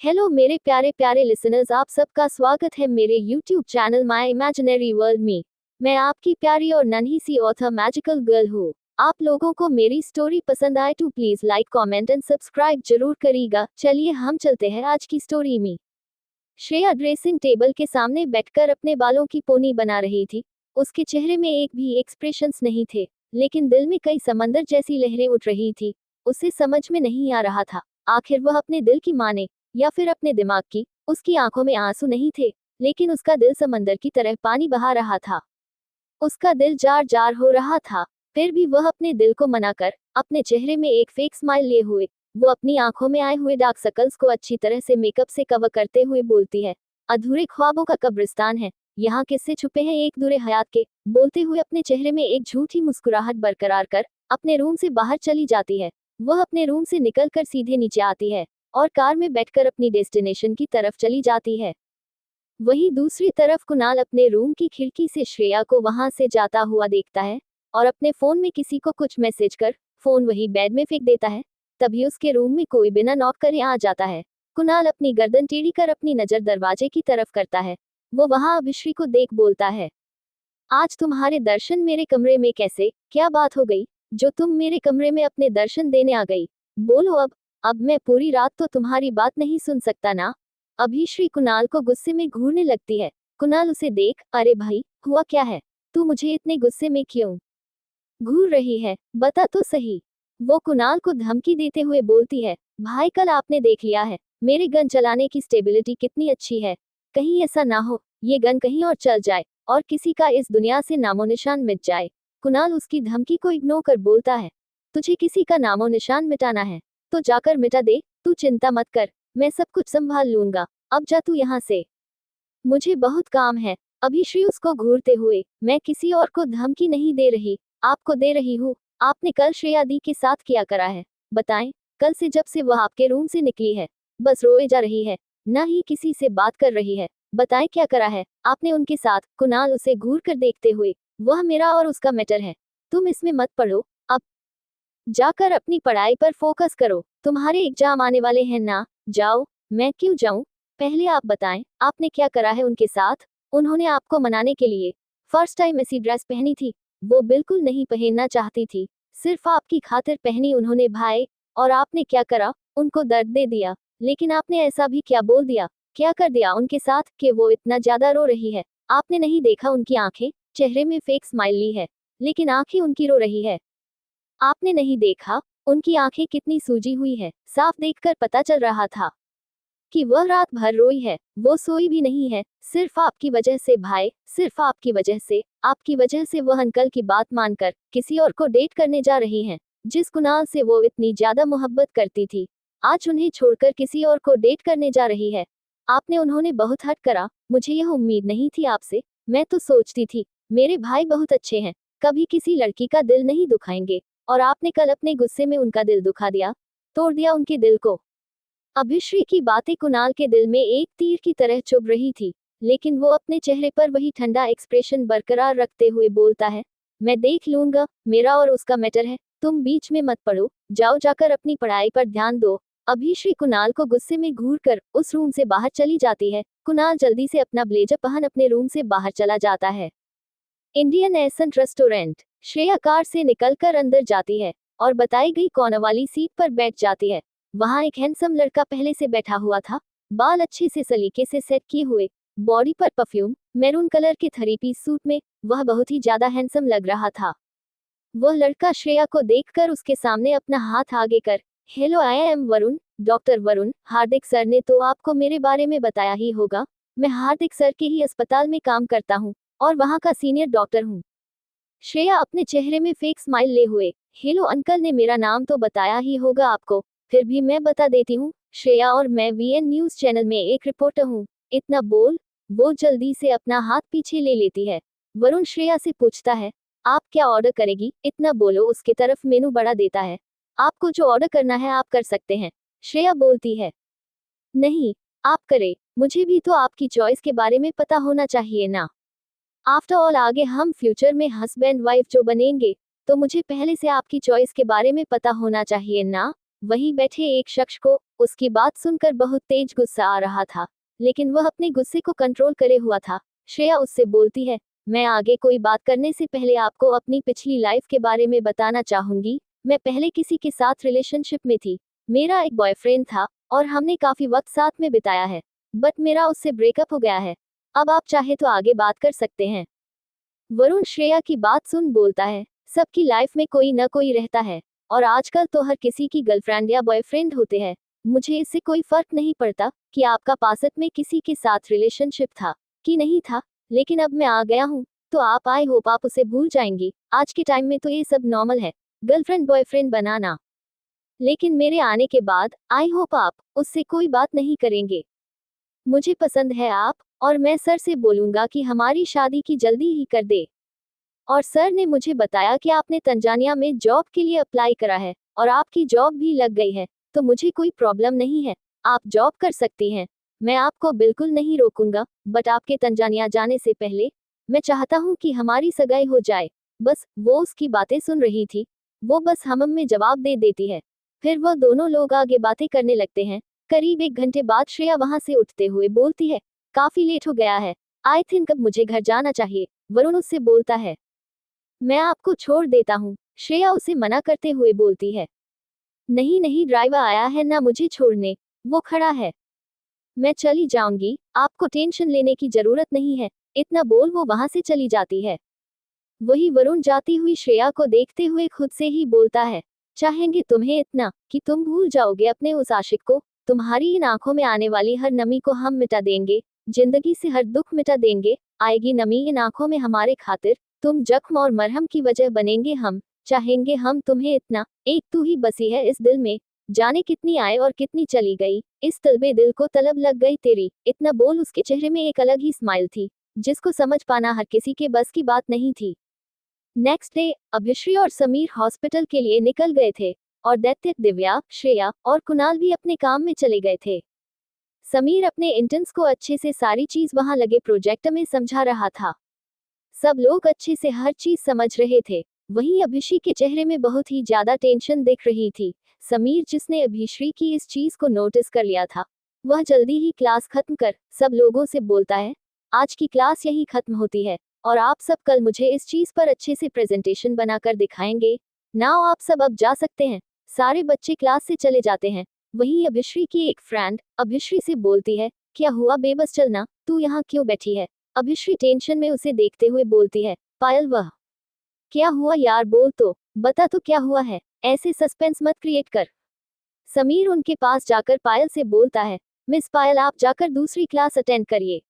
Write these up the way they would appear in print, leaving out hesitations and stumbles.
Hello मेरे प्यारे प्यारे लिसनर्स, आप सबका स्वागत है मेरे YouTube channel my imaginary world में। मैं आपकी प्यारी और नन्ही सी ऑथर मैजिकल गर्ल हूँ। आप लोगों को मेरी स्टोरी पसंद आए तो please like comment and subscribe जरूर करिएगा। चलिए हम चलते हैं आज की स्टोरी में। श्रेया ड्रेसिंग टेबल के सामने बैठकर अपने बालों की पोनी बना रही थी। उसके चेहरे में एक भी एक्सप्रेशंस नहीं थे, लेकिन दिल में कई समंदर जैसी लहरें उठ रही थी। उसे समझ में नहीं आ रहा था आखिर वह अपने दिल की माने या फिर अपने दिमाग की। उसकी आंखों में आंसू नहीं थे, लेकिन उसका दिल समंदर की तरह पानी बहा रहा था। उसका दिल जार जार हो रहा था। फिर भी वह अपने दिल को मनाकर अपने चेहरे में एक फेक स्माइल लिए हुए वो अपनी आंखों में आए हुए डार्क सर्कल्स को अच्छी तरह से मेकअप से कवर करते हुए बोलती है, अधूरे ख्वाबों का कब्रिस्तान है, यहाँ किस्से छुपे हैं एक दूरे हयात के। बोलते हुए अपने चेहरे में एक झूठी मुस्कुराहट बरकरार कर अपने रूम से बाहर चली जाती है। वह अपने रूम से निकलकर सीधे नीचे आती है और कार में बैठकर अपनी डेस्टिनेशन की तरफ चली जाती है। वहीं दूसरी तरफ कुणाल अपने रूम की खिड़की से श्रेया को वहां से जाता हुआ देखता है और अपने फोन में किसी को कुछ मैसेज कर फोन वही बेड में फेंक देता है। तभी उसके रूम में कोई बिना नॉक करे आ जाता है। कुणाल अपनी गर्दन टेढ़ी कर अपनी नजर दरवाजे की तरफ करता है। वो वहां अभिश्री को देख बोलता है, आज तुम्हारे दर्शन मेरे कमरे में कैसे, क्या बात हो गई जो तुम मेरे कमरे में अपने दर्शन देने आ गई? बोलो अब मैं पूरी रात तो तुम्हारी बात नहीं सुन सकता ना। अभिश्री कुणाल को गुस्से में घूरने लगती है। कुणाल उसे देख, अरे भाई हुआ क्या है, तू मुझे इतने गुस्से में क्यों घूर रही है, बता तो सही। वो कुणाल को धमकी देते हुए बोलती है, भाई कल आपने देख लिया है मेरे गन चलाने की स्टेबिलिटी कितनी अच्छी है। कहीं ऐसा ना हो ये गन कहीं और चल जाए और किसी का इस दुनिया से नामो निशान मिट जाए। कुणाल उसकी धमकी को इग्नोर कर बोलता है, तुझे किसी का नामो निशान मिटाना है तो जाकर मिटा दे, तू चिंता मत कर, मैं सब कुछ संभाल लूंगा, अब जा तू यहाँ से, मुझे बहुत काम है। अभिश्री उसको घूरते हुए, मैं किसी और को धमकी नहीं दे रही, आपको दे रही हूँ। आपने कल श्रेया दी के साथ क्या करा है बताएं? कल से जब से वह आपके रूम से निकली है बस रोए जा रही है, ना ही किसी से बात कर रही है। बताएं क्या करा है आपने उनके साथ? कुणाल उसे घूर कर देखते हुए, वह मेरा और उसका मैटर है, तुम इसमें मत पड़ो, अब जाकर अपनी पढ़ाई पर फोकस करो, तुम्हारे एग्जाम आने वाले हैं ना। जाओ। मैं क्यों जाऊं? पहले आप बताएं आपने क्या करा है उनके साथ? उन्होंने आपको मनाने के लिए फर्स्ट टाइम ऐसी ड्रेस पहनी थी, वो बिल्कुल नहीं पहनना चाहती थी, सिर्फ आपकी खातिर पहनी उन्होंने भाई। और आपने क्या करा? उनको दर्द दे दिया। लेकिन आपने ऐसा भी क्या बोल दिया, क्या कर दिया उनके साथ कि वो इतना ज्यादा रो रही है? आपने नहीं देखा उनकी आंखें? चेहरे में फेक स्माइल ली है, लेकिन आंखें उनकी रो रही है। आपने नहीं देखा उनकी आंखें कितनी सूजी हुई है? साफ देखकर पता चल रहा था कि वह रात भर रोई है, वो सोई भी नहीं है, सिर्फ आपकी वजह से भाई, सिर्फ आपकी वजह से। आपकी वजह से वह अंकल की बात मानकर किसी और को डेट करने जा रही हैं, जिस कुणाल से वो इतनी ज्यादा मोहब्बत करती थी, आज उन्हें छोड़कर किसी और को डेट करने जा रही है। आपने उन्होंने बहुत हर्ट करा, मुझे यह उम्मीद नहीं थी आपसे। मैं तो सोचती थी मेरे भाई बहुत अच्छे हैं, कभी किसी लड़की का दिल नहीं दुखाएंगे, और आपने कल अपने गुस्से में उनका दिल दुखा दिया, तोड़ दिया उनके दिल को। अभिश्री की बातें कुणाल के दिल में एक तीर की तरह चुभ रही थी, लेकिन वो अपने चेहरे पर वही ठंडा एक्सप्रेशन बरकरार रखते हुए बोलता है, मैं देख लूंगा, मेरा और उसका मैटर है, तुम बीच में मत पड़ो, जाओ जाकर अपनी पढ़ाई पर ध्यान दो। अभिश्री कुणाल को गुस्से में घूर कर उस रूम से बाहर चली जाती है। कुणाल जल्दी से अपना ब्लेजर पहन अपने रूम से बाहर चला जाता है। Indian accent restaurant. Shreya car से निकलकर अंदर जाती है और बताई गई कॉर्नर वाली सीट पर बैठ जाती है। वहां एक हैंडसम लड़का पहले से बैठा हुआ था, बाल अच्छे से सलीके से सेट किए हुए, बॉडी पर परफ्यूम, मैरून कलर के थ्री पीस सूट में वह बहुत ही ज्यादा हैंडसम लग रहा था। वह लड़का श्रेया को देखकर उसके सामने अपना हाथ आगे कर, hello I am Varun, doctor Varun, Hardik sir ने तो आपको मेरे बारे में बताया ही होगा, मैं हार्दिक सर के ही अस्पताल में काम करता हूँ और वहाँ का सीनियर डॉक्टर हूँ। श्रेया अपने चेहरे में फेक स्माइल ले हुए, हेलो अंकल ने मेरा नाम तो बताया ही होगा आपको, फिर भी मैं बता देती हूँ, श्रेया और मैं वीएन न्यूज चैनल में एक रिपोर्टर हूँ। इतना बोल वो जल्दी से अपना हाथ पीछे ले लेती है। वरुण श्रेया से पूछता है, आप क्या ऑर्डर करेगी? इतना बोलो उसके तरफ मेनू बढ़ा देता है, आपको जो ऑर्डर करना है आप कर सकते हैं। श्रेया बोलती है, नहीं आप करें, मुझे भी तो आपकी चॉइस के बारे में पता होना चाहिए ना। आफ्टर ऑल आगे हम फ्यूचर में हस्बैंड वाइफ जो बनेंगे, तो मुझे पहले से आपकी चॉइस के बारे में पता होना चाहिए ना। वहीं बैठे एक शख्स को उसकी बात सुनकर बहुत तेज गुस्सा आ रहा था, लेकिन वह अपने गुस्से को कंट्रोल करे हुआ था। श्रेया उससे बोलती है, मैं आगे कोई बात करने से पहले आपको अपनी पिछली लाइफ के बारे में बताना चाहूंगी। मैं पहले किसी के साथ रिलेशनशिप में थी। मेरा एक बॉयफ्रेंड था और हमने काफी वक्त साथ में बिताया है, बट मेरा उससे ब्रेकअप हो गया है। अब आप चाहे तो आगे बात कर सकते हैं। वरुण श्रेया की बात सुन बोलता है, सबकी लाइफ में कोई न कोई रहता है, और आजकल तो हर किसी की गर्लफ्रेंड या बॉयफ्रेंड होते हैं। मुझे इससे कोई फर्क नहीं पड़ता कि आपका पास्ट में किसी के साथ रिलेशनशिप था कि नहीं था, लेकिन अब मैं आ गया हूँ, तो आप आई होप आप उसे भूल जाएंगी। आज के टाइम में तो ये सब नॉर्मल है, गर्लफ्रेंड बॉयफ्रेंड बनाना। लेकिन मेरे आने के बाद आई होप आप उससे कोई बात नहीं करेंगे। मुझे पसंद है आप, और मैं सर से बोलूंगा कि हमारी शादी की जल्दी ही कर दे। और सर ने मुझे बताया कि आपने तंजानिया में जॉब के लिए अप्लाई करा है और आपकी जॉब भी लग गई है, तो मुझे कोई प्रॉब्लम नहीं है, आप जॉब कर सकती हैं। मैं आपको बिल्कुल नहीं रोकूंगा, बट आपके तंजानिया जाने से पहले मैं चाहता हूँ कि हमारी सगाई हो जाए। बस वो उसकी बातें सुन रही थी, वो बस हम में जवाब दे देती है। फिर वह दोनों लोग आगे बातें करने लगते हैं। करीब 1 घंटे बाद श्रेया वहां से उठते हुए बोलती है, काफी लेट हो गया है, आई थिंक अब मुझे घर जाना चाहिए। वरुण उससे बोलता है, मैं आपको छोड़ देता हूँ। श्रेया उसे मना करते हुए बोलती है, नहीं नहीं, ड्राइवर आया है ना मुझे छोड़ने, वो खड़ा है, मैं चली जाऊंगी, आपको टेंशन लेने की जरूरत नहीं है। इतना बोल वो वहां से चली जाती है। वही वरुण जाती हुई श्रेया को देखते हुए खुद से ही बोलता है, चाहेंगे तुम्हें इतना कि तुम भूल जाओगे अपने उस आशिक को। तुम्हारी इन आंखों में आने वाली हर नमी को हम मिटा देंगे, जिंदगी से हर दुख मिटा देंगे। आएगी नमी इन आंखों में हमारे खातिर, तुम जख्म और मरहम की वजह बनेंगे हम। चाहेंगे हम तुम्हें इतना, एक तू ही बसी है इस दिल में, जाने कितनी आए और कितनी चली गई, इस तलबे दिल को तलब लग गई तेरी। इतना बोल उसके चेहरे में एक अलग ही स्माइल थी, जिसको समझ पाना हर किसी के बस की बात नहीं थी। नेक्स्ट डे अभिश्री और समीर हॉस्पिटल के लिए निकल गए थे, और दैत्य, दिव्या, श्रेया और कुणाल भी अपने काम में चले गए थे। समीर अपने इंटर्न्स को अच्छे से सारी चीज वहां लगे प्रोजेक्ट में समझा रहा था। सब लोग अच्छे से हर चीज समझ रहे थे। वहीं अभिश्री के चेहरे में बहुत ही ज्यादा टेंशन दिख रही थी। समीर, जिसने अभिश्री की इस चीज को नोटिस कर लिया था, वह जल्दी ही क्लास खत्म कर सब लोगों से बोलता है, आज की क्लास यही खत्म होती है, और आप सब कल मुझे इस चीज पर अच्छे से प्रेजेंटेशन बनाकर दिखाएंगे। नाउ आप सब अब जा सकते हैं। सारे बच्चे क्लास से चले जाते हैं। वहीं अभिश्री की एक फ्रेंड अभिश्री से बोलती है, क्या हुआ बेबस, चलना, तू यहाँ क्यों बैठी है। अभिश्री टेंशन में उसे देखते हुए बोलती है, पायल वह क्या हुआ यार, बोल तो, बता तो क्या हुआ है, ऐसे सस्पेंस मत क्रिएट कर। समीर उनके पास जाकर पायल से बोलता है, मिस पायल आप जाकर दूसरी क्लास अटेंड करिए,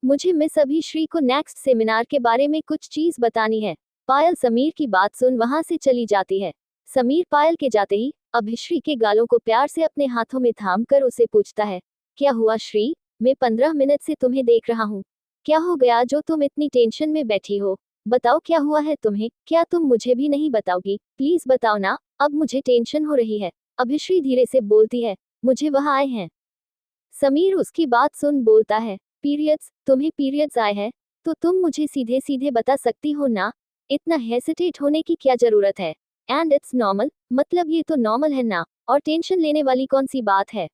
मुझे मिस अभिश्री को नेक्स्ट सेमिनार के बारे में कुछ चीज बतानी है। पायल समीर की बात सुन वहां से चली जाती है। समीर पायल के जाते ही अभिश्री के गालों को प्यार से अपने हाथों में थाम कर उसे पूछता है, क्या हुआ श्री, मैं 15 मिनट से तुम्हें देख रहा हूँ, क्या हो गया जो तुम इतनी टेंशन में बैठी हो, बताओ क्या हुआ है तुम्हें, क्या तुम मुझे भी नहीं बताओगी, प्लीज बताओ ना, अब मुझे टेंशन हो रही है। अभिश्री धीरे से बोलती है, मुझे वह आए हैं। समीर उसकी बात सुन बोलता है, पीरियड्स, तुम्हें पीरियड्स आए हैं, तो तुम मुझे सीधे सीधे बता सकती हो ना, इतना हेसिटेट होने की क्या जरूरत है, एंड इट्स नॉर्मल, मतलब ये तो नॉर्मल है ना, और टेंशन लेने वाली कौन सी बात है।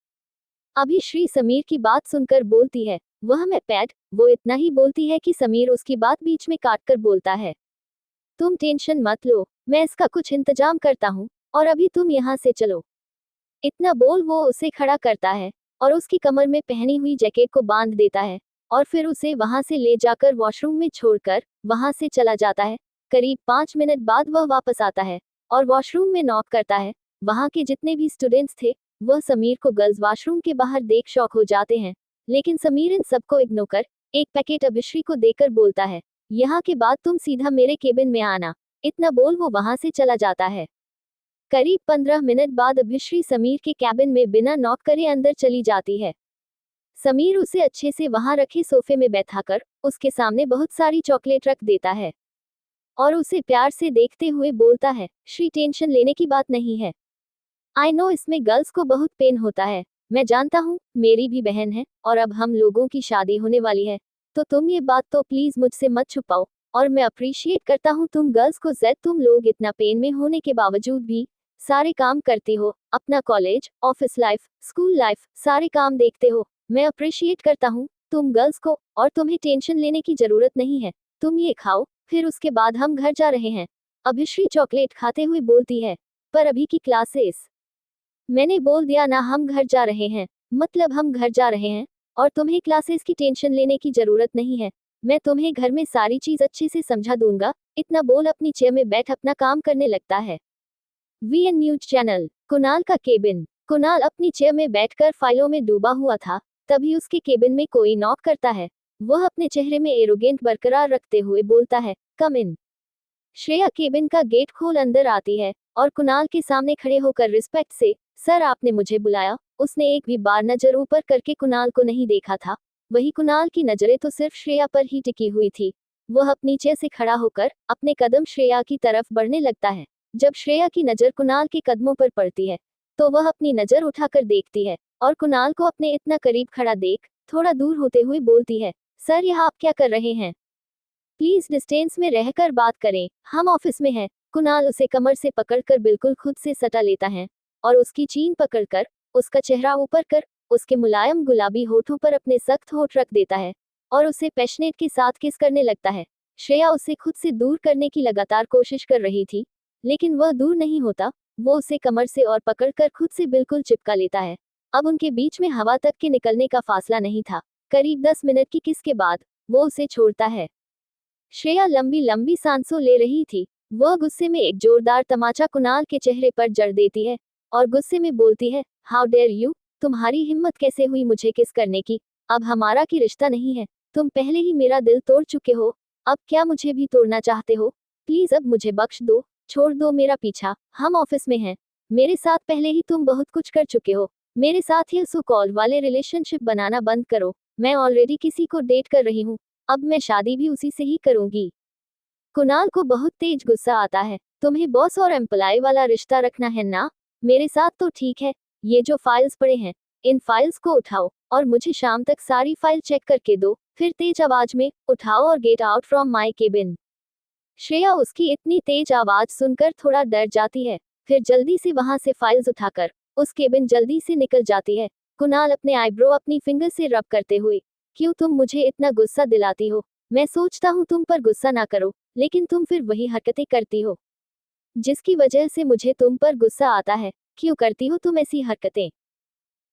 अभी श्री समीर की बात सुनकर बोलती है, वह मैं पैड, वो इतना ही बोलती है कि समीर उसकी बात बीच में काट कर बोलता है, तुम टेंशन मत लो, मैं इसका कुछ इंतजाम करता हूँ, और अभी तुम यहाँ से चलो। इतना बोल वो उसे खड़ा करता है और उसकी कमर में पहनी हुई जैकेट को बांध देता है, और फिर उसे वहां से ले जाकर वॉशरूम में छोड़कर वहां से चला जाता है। करीब 5 मिनट बाद वह वापस आता है और वॉशरूम में नॉक करता है। वहां के जितने भी स्टूडेंट्स थे वह समीर को गर्ल्स वॉशरूम के बाहर देख शॉक हो जाते हैं, लेकिन समीर इन सबको इग्नोर कर एक पैकेट अभिश्री को देकर बोलता है, यहाँ के बाद तुम सीधा मेरे केबिन में आना। इतना बोल वो वहां से चला जाता है। करीब 15 मिनट बाद अभिश्री समीर के कैबिन में बिना नॉक करे अंदर चली जाती है। समीर उसे अच्छे से वहां रखे सोफे में बैठाकर उसके सामने बहुत सारी चॉकलेट रख देता है और उसे प्यार से देखते हुए बोलता है, श्री टेंशन लेने की बात नहीं है, आई नो इसमें गर्ल्स को बहुत पेन होता है, मैं जानता हूँ, मेरी भी बहन है और अब हम लोगों की शादी होने वाली है, तो तुम ये बात तो प्लीज मुझसे मत छुपाओ, और मैं अप्रिशिएट करता हूँ तुम गर्ल्स को, जेड तुम लोग इतना पेन में होने के बावजूद भी सारे काम करती हो, अपना college, office life, school life, सारे काम देखते हो। मैं अप्रिशिएट करता हूँ तुम गर्ल्स को, और तुम्हें टेंशन लेने की जरूरत नहीं है। तुम ये खाओ, फिर उसके बाद हम घर जा रहे हैं। अभिश्री चॉकलेट खाते हुए बोलती है। पर अभी की क्लासेस। मैंने बोल दिया ना, हम घर जा रहे हैं। मतलब हम घर जा रहे हैं, और तुम्हें क्लासेस की टेंशन लेने की जरूरत नहीं है। मैं तुम्हें घर में सारी चीज अच्छे से समझा दूंगा। इतना बोल अपनी चेयर में बैठ अपना काम करने लगता है। VN news channel. कुणाल का केबिन। कुणाल अपनी चेयर में बैठकर फाइलों में डूबा हुआ था। तभी उसके केबिन में कोई नॉक करता है। वह अपने चेहरे में एरोगेंट बरकरार रखते हुए बोलता है, कम इन। श्रेया केबिन का गेट खोल अंदर आती है, और कुणाल के सामने खड़े होकर रिस्पेक्ट से, सर आपने मुझे बुलाया। उसने एक भी बार नजर ऊपर करके कुणाल को नहीं देखा था। वही कुणाल की नजरें तो सिर्फ श्रेया पर ही टिकी हुई थी। वह अपनी चेयर से खड़ा होकर अपने कदम श्रेया की तरफ बढ़ने लगता है। जब श्रेया की नजर कुणाल के कदमों पर पड़ती है, तो वह अपनी नजर उठाकर देखती है, और कुणाल को अपने इतना करीब खड़ा देख थोड़ा दूर होते हुए बोलती है, सर यह आप क्या कर रहे हैं? प्लीज डिस्टेंस में रहकर बात करें, हम ऑफिस में हैं। कुणाल उसे कमर से पकड़कर बिल्कुल खुद से सटा लेता है, और उसकी चीन पकड़कर उसका चेहरा ऊपर कर उसके मुलायम गुलाबी होठों पर अपने सख्त होठ रख देता है, और उसे पैशनेट के साथ किस करने लगता है। श्रेया उसे खुद से दूर करने की लगातार कोशिश कर रही थी, लेकिन वह दूर नहीं होता। वो उसे कमर से और पकड़कर खुद से बिल्कुल चिपका लेता है। अब उनके बीच में हवा तक के निकलने का फासला नहीं था। करीब 10 मिनट की किस के बाद वो उसे छोड़ता है। श्रेया लंबी लंबी सांसों ले रही थी। वह गुस्से में एक जोरदार तमाचा कुणाल के चेहरे पर जड़ देती है, और गुस्से में बोलती है, हाउ डेयर यू, तुम्हारी हिम्मत कैसे हुई मुझे किस करने की? अब हमारा की रिश्ता नहीं है। तुम पहले ही मेरा दिल तोड़ चुके हो, अब क्या मुझे भी तोड़ना चाहते हो? प्लीज अब मुझे बख्श दो, छोड़ दो मेरा पीछा। हम ऑफिस में हैं। मेरे साथ पहले ही तुम बहुत कुछ कर चुके हो। मेरे साथ ये सो कॉल वाले रिलेशनशिप बनाना बंद करो। मैं ऑलरेडी किसी को डेट कर रही हूँ, अब मैं शादी भी उसी से ही करूंगी। कुणाल को बहुत तेज गुस्सा आता है। तुम्हें बॉस और एम्प्लॉय वाला रिश्ता रखना है ना? मेरे साथ तो ठीक है। ये जो फाइल्स पड़े हैं, इन फाइल्स को उठाओ, और मुझे शाम तक सारी फाइल चेक करके दो। फिर तेज आवाज में, उठाओ और get out from my cabin. Shreya उसकी इतनी तेज आवाज सुनकर थोड़ा डर जाती है, फिर जल्दी से वहां से फाइल्स उठाकर उस केबिन जल्दी से निकल जाती है। कुणाल अपने आईब्रो अपनी फिंगर से रब करते हुए, क्यों तुम मुझे इतना गुस्सा दिलाती हो? मैं सोचता हूँ तुम पर गुस्सा ना करो, लेकिन तुम फिर वही हरकतें करती हो जिसकी वजह से मुझे तुम पर गुस्सा आता है। क्यों करती हो तुम ऐसी हरकतें?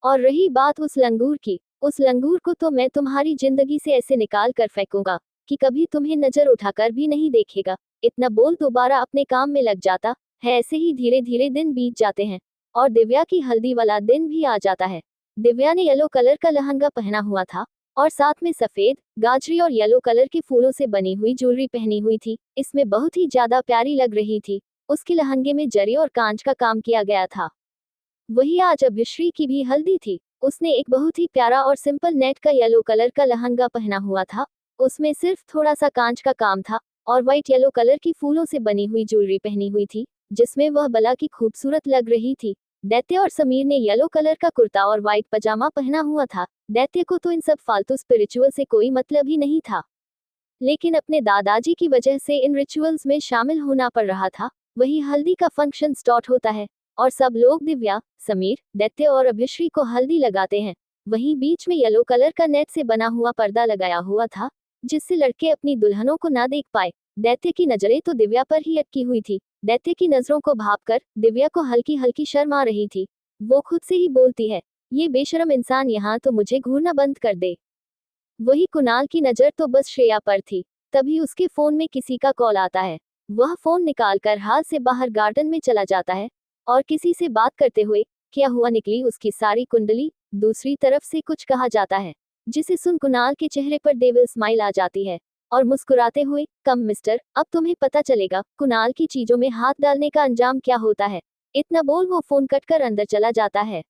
और रही बात उस लंगूर की, उस लंगूर को तो मैं तुम्हारी जिंदगी से ऐसे निकाल कर फेंकूंगा कि कभी तुम्हें नजर उठाकर भी नहीं देखेगा। इतना बोल दोबारा अपने काम में लग जाता है। ऐसे ही धीरे धीरे दिन बीत जाते हैं, और दिव्या की हल्दी वाला दिन भी आ जाता है। दिव्या ने येलो कलर का लहंगा पहना हुआ था, और साथ में सफेद, गाजरी और येलो कलर के फूलों से बनी हुई ज्वेलरी पहनी हुई थी। इसमें बहुत ही ज्यादा प्यारी लग रही थी। उसके लहंगे में जरी और कांच का काम किया गया था। वही आज अभिश्री की भी हल्दी थी। उसने एक बहुत ही प्यारा और सिंपल नेट का येलो कलर का लहंगा पहना हुआ था। उसमें सिर्फ थोड़ा सा कांच का काम था, और व्हाइट येलो कलर की फूलों से बनी हुई ज्वेलरी पहनी हुई थी, जिसमें वह बला की खूबसूरत लग रही थी। दैत्य और समीर ने येलो कलर का कुर्ता और व्हाइट पजामा पहना हुआ था। दैत्य को तो इन सब फालतू स्पिरिचुअल से कोई मतलब ही नहीं था, लेकिन अपने दादाजी की वजह से इन रिचुअल्स में शामिल होना पड़ रहा था। वही हल्दी का फंक्शन स्टार्ट होता है, और सब लोग दिव्या, समीर, दैत्य और अभिश्री को हल्दी लगाते हैं। वहीं बीच में येलो कलर का नेट से बना हुआ पर्दा लगाया हुआ था, जिससे लड़के अपनी दुल्हनों को ना देख पाए। दैत्य की नजरें तो दिव्या पर ही अटकी हुई थी। दैत्य की नजरों को भांपकर दिव्या को हल्की हल्की शर्म आ रही थी। वो खुद से ही बोलती है, ये बेशरम इंसान यहाँ तो मुझे घूरना बंद कर दे। वही कुणाल की नजर तो बस श्रेया पर थी। तभी उसके फोन में किसी का कॉल आता है। वह फोन निकालकर हाल से बाहर गार्डन में चला जाता है, और किसी से बात करते हुए क्या हुआ निकली उसकी सारी कुंडली। दूसरी तरफ से कुछ कहा जाता है, जिसे सुन कुणाल के चेहरे पर डेविल स्माइल आ जाती है, और मुस्कुराते हुए, कम मिस्टर, अब तुम्हें पता चलेगा कुणाल की चीजों में हाथ डालने का अंजाम क्या होता है। इतना बोल वो फोन कटकर अंदर चला जाता है।